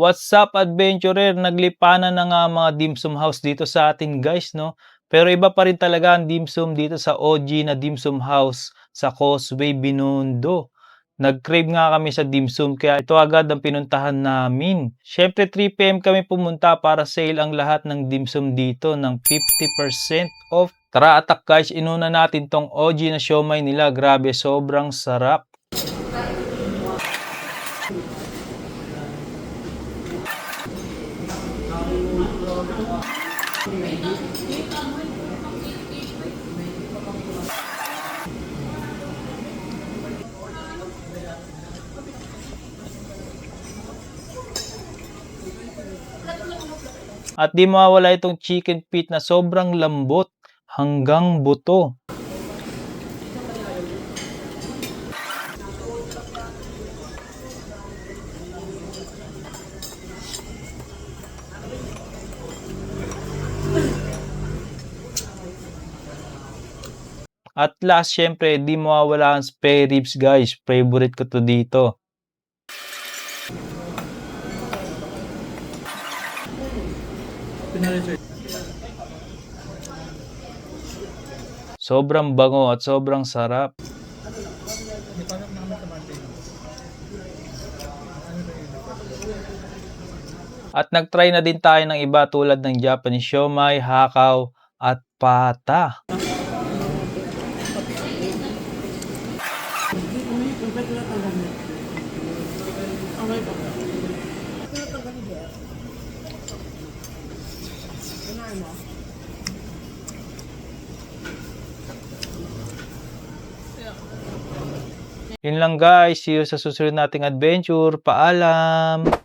What's up, adventurer? Naglipanan na nga mga dim sum house dito sa atin guys, no? Pero iba pa rin talaga ang dim sum dito sa OG na dim sum house sa Causeway, Binondo. Nag-crave nga kami sa dim sum kaya ito agad ang pinuntahan namin. Syempre 3 PM kami pumunta para sale ang lahat ng dim sum dito ng 50% off. Tara atak guys, inuna natin tong OG na siomai nila. Grabe, sobrang sarap. At di mawawala itong chicken feet na sobrang lambot hanggang buto. At last, syempre, di mawawala ang spare ribs guys. Favorite ko to dito. Sobrang bango at sobrang sarap. At nag-try na din tayo ng iba tulad ng Japanese siomai, hakaw, at pata. Yun lang guys, see you sa susunod nating adventure. Paalam!